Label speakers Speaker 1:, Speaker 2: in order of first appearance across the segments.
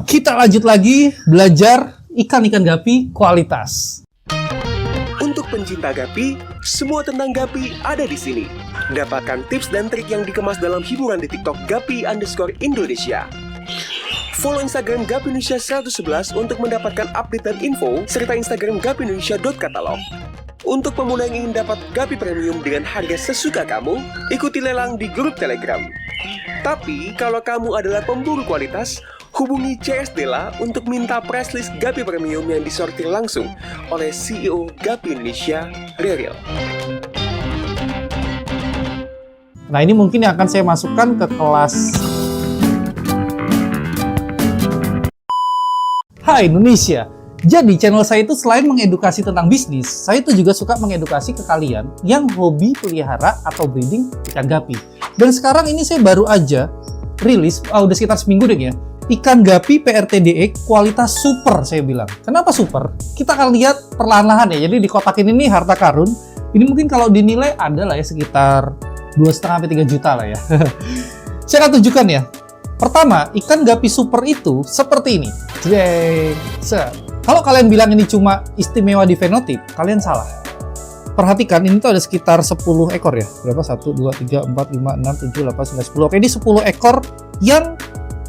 Speaker 1: Kita lanjut lagi belajar ikan-ikan gapi kualitas.
Speaker 2: Untuk pencinta gapi, semua tentang gapi ada di sini. Dapatkan tips dan trik yang dikemas dalam hiburan di TikTok gapi_Indonesia. Follow Instagram Gapi Indonesia 111 untuk mendapatkan update dan info, serta Instagram gapiindonesia.catalog. Untuk pemula yang ingin dapat Gapi Premium dengan harga sesuka kamu, ikuti lelang di grup Telegram. Tapi, kalau kamu adalah pemburu kualitas, hubungi CS Dela untuk minta price list Gapi Premium yang disortir langsung oleh CEO Gapi Indonesia, Reril.
Speaker 1: Nah, ini mungkin yang akan saya masukkan ke kelas. Hai Indonesia. Jadi channel saya itu selain mengedukasi tentang bisnis, saya itu juga suka mengedukasi ke kalian yang hobi pelihara atau breeding ikan gapi. Dan sekarang ini saya baru aja rilis, udah sekitar seminggu deh ya, ikan gapi PRTDE kualitas super saya bilang. Kenapa super? Kita akan lihat perlahan-lahan ya. Jadi di kotak ini harta karun. Ini mungkin kalau dinilai ada lah ya sekitar 2,5-3 juta lah ya. Saya akan tunjukkan ya. Pertama, ikan gapi super itu seperti ini. Kalau kalian bilang ini cuma istimewa di fenotip, kalian salah. Perhatikan, ini tuh ada sekitar 10 ekor ya. Berapa? 1, 2, 3, 4, 5, 6, 7, 8, 9, 10. Oke, ini 10 ekor yang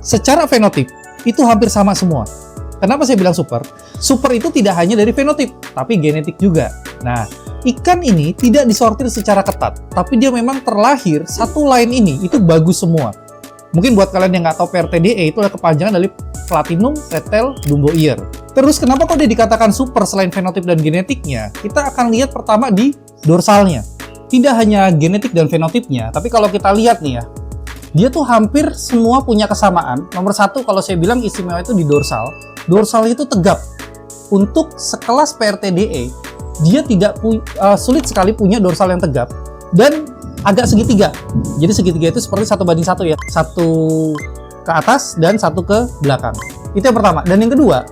Speaker 1: secara fenotip itu hampir sama semua. Kenapa saya bilang super? Super itu tidak hanya dari fenotip, tapi genetik juga. Nah, ikan ini tidak disortir secara ketat, tapi dia memang terlahir satu line ini itu bagus semua. Mungkin buat kalian yang nggak tahu PRTDE itu adalah kepanjangan dari Platinum Red Tail Dumbo Ear. Terus kenapa kok dia dikatakan super selain fenotip dan genetiknya? Kita akan lihat pertama di dorsalnya. Tidak hanya genetik dan fenotipnya, tapi kalau kita lihat nih ya, dia tuh hampir semua punya kesamaan. Nomor satu kalau saya bilang istimewa itu di dorsal. Dorsal itu tegap. Untuk sekelas PRTDE, dia tidak sulit sekali punya dorsal yang tegap dan agak segitiga. Jadi segitiga itu seperti 1:1 ya. Satu ke atas dan satu ke belakang. Itu yang pertama. Dan yang kedua,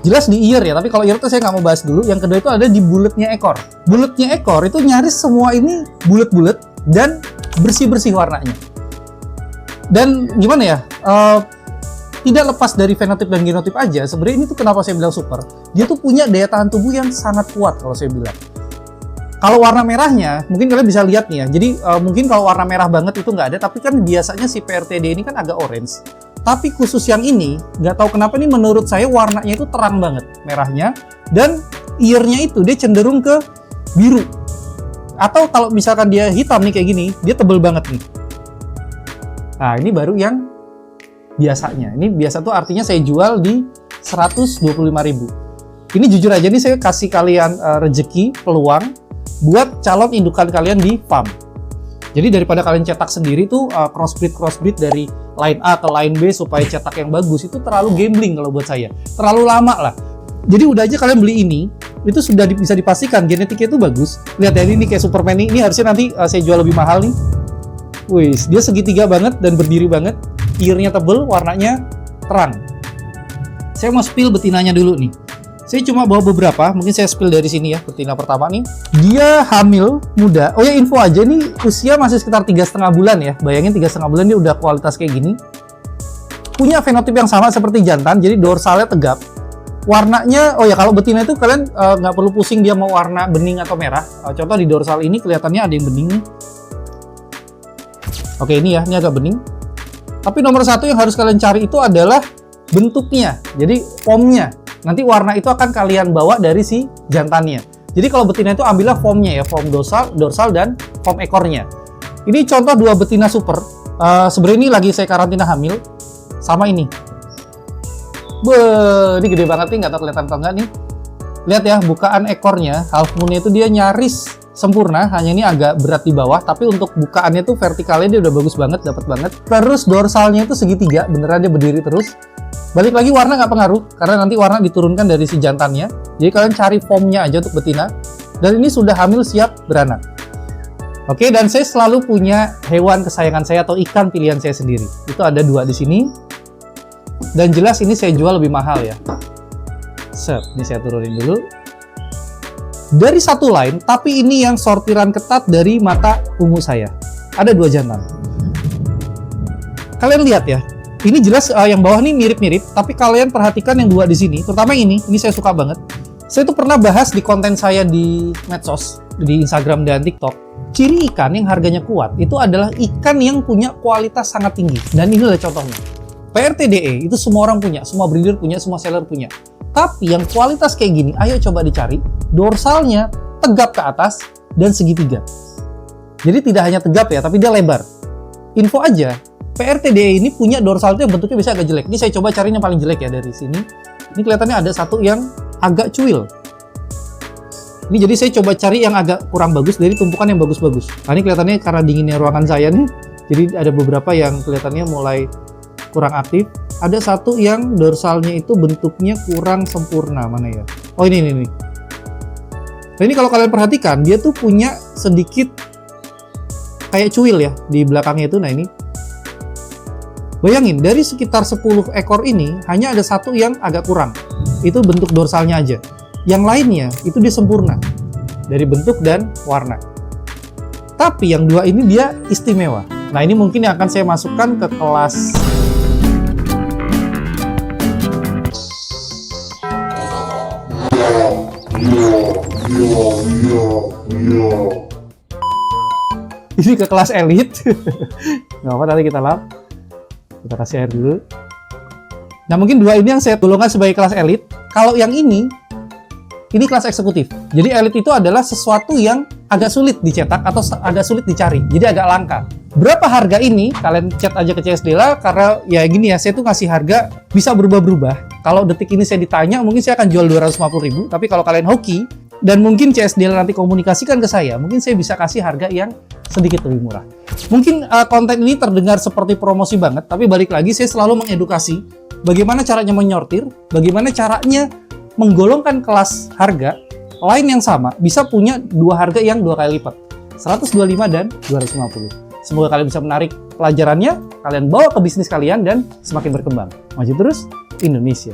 Speaker 1: jelas di ear ya, tapi kalau ear itu saya nggak mau bahas dulu. Yang kedua itu ada di buletnya ekor. Buletnya ekor itu nyaris semua ini bulet-bulet dan bersih-bersih warnanya. Dan gimana ya, tidak lepas dari fenotip dan genotip aja, sebenarnya ini tuh kenapa saya bilang super. Dia tuh punya daya tahan tubuh yang sangat kuat kalau saya bilang. Kalau warna merahnya, mungkin kalian bisa lihat nih ya. Jadi mungkin kalau warna merah banget itu nggak ada, tapi kan biasanya si PRTD ini kan agak orange. Tapi khusus yang ini, nggak tahu kenapa nih menurut saya warnanya itu terang banget merahnya. Dan earnya itu dia cenderung ke biru. Atau kalau misalkan dia hitam nih kayak gini, dia tebel banget nih. Nah ini baru yang biasanya. Ini biasa tuh artinya saya jual di 125.000. Ini jujur aja nih saya kasih kalian rezeki, peluang buat calon indukan kalian di farm. Jadi daripada kalian cetak sendiri tuh crossbreed dari line A ke line B supaya cetak yang bagus, itu terlalu gambling kalau buat saya. Terlalu lama lah. Jadi udah aja kalian beli ini, itu sudah bisa dipastikan genetiknya itu bagus. Lihat ya, ini kayak Superman ini harusnya nanti saya jual lebih mahal nih. Wih, dia segitiga banget dan berdiri banget. Earnya tebel, warnanya terang. Saya mau spill betinanya dulu nih. Saya cuma bawa beberapa, mungkin saya spill dari sini ya. Betina pertama nih, dia hamil muda. Oh ya, info aja nih, usia masih sekitar 3,5 bulan ya. Bayangin 3,5 bulan dia udah kualitas kayak gini. Punya fenotip yang sama seperti jantan, jadi dorsalnya tegap. Warnanya, oh ya kalau betina itu kalian nggak perlu pusing dia mau warna bening atau merah. Contoh di dorsal ini kelihatannya ada yang bening nih. Oke, ini ya, ini agak bening. Tapi nomor satu yang harus kalian cari itu adalah bentuknya, jadi formnya. Nanti warna itu akan kalian bawa dari si jantannya. Jadi kalau betina itu ambillah formnya ya, form dorsal dan form ekornya. Ini contoh 2 betina super. Sebenarnya ini lagi saya karantina hamil. Sama ini. Ini gede banget nih, nggak tahu kelihatan atau enggak nih. Lihat ya, bukaan ekornya, half moon-nya itu dia nyaris sempurna, hanya ini agak berat di bawah, tapi untuk bukaannya tuh vertikalnya dia udah bagus banget, dapat banget. Terus dorsalnya itu segitiga, beneran dia berdiri terus. Balik lagi warna nggak pengaruh, karena nanti warna diturunkan dari si jantannya. Jadi kalian cari formnya aja untuk betina. Dan ini sudah hamil siap beranak. Oke, dan saya selalu punya hewan kesayangan saya atau ikan pilihan saya sendiri. Itu ada 2 di sini. Dan jelas ini saya jual lebih mahal ya. Ini saya turunin dulu. Dari satu line, tapi ini yang sortiran ketat dari mata ungu saya. Ada 2 jantan. Kalian lihat ya, Ini jelas yang bawah nih mirip-mirip, tapi kalian perhatikan yang dua di sini, terutama yang ini saya suka banget. Saya tuh pernah bahas di konten saya di medsos, di Instagram dan TikTok. Ciri ikan yang harganya kuat itu adalah ikan yang punya kualitas sangat tinggi. Dan ini adalah contohnya. PRTDE itu semua orang punya, semua breeder punya, semua seller punya. Tapi yang kualitas kayak gini, ayo coba dicari. Dorsalnya tegap ke atas dan segitiga. Jadi tidak hanya tegap ya, tapi dia lebar. Info aja, PRTDE ini punya dorsal itu yang bentuknya bisa agak jelek. Ini saya coba cari yang paling jelek ya dari sini. Ini kelihatannya ada satu yang agak cuil. Ini jadi saya coba cari yang agak kurang bagus dari tumpukan yang bagus-bagus. Nah ini kelihatannya karena dinginnya ruangan saya nih, jadi ada beberapa yang kelihatannya mulai kurang aktif. Ada satu yang dorsalnya itu bentuknya kurang sempurna, mana ya? Oh ini. Nah ini kalau kalian perhatikan, dia tuh punya sedikit kayak cuil ya di belakangnya itu. Nah ini. Bayangin, dari sekitar 10 ekor ini, hanya ada satu yang agak kurang. Itu bentuk dorsalnya aja. Yang lainnya, itu dia sempurna. Dari bentuk dan warna. Tapi yang dua ini dia istimewa. Nah ini mungkin yang akan saya masukkan ke kelas ini ke kelas elit. Nggak apa, tadi kita lap. Kita kasih air dulu. Nah mungkin dua ini yang saya golongkan sebagai kelas elit. Kalau yang ini kelas eksekutif. Jadi elit itu adalah sesuatu yang agak sulit dicetak atau agak sulit dicari. Jadi agak langka. Berapa harga ini? Kalian chat aja ke CS Dela, karena ya gini ya, saya tuh ngasih harga bisa berubah-berubah. Kalau detik ini saya ditanya, mungkin saya akan jual 250.000. Tapi kalau kalian hoki, dan mungkin CS Dela nanti komunikasikan ke saya, mungkin saya bisa kasih harga yang sedikit lebih murah. Mungkin konten ini terdengar seperti promosi banget, tapi balik lagi saya selalu mengedukasi bagaimana caranya menyortir, bagaimana caranya menggolongkan kelas harga lain yang sama, bisa punya dua harga yang 2 kali lipat, 125 dan 250. Semoga kalian bisa menarik pelajarannya, kalian bawa ke bisnis kalian dan semakin berkembang. Maju terus, Indonesia.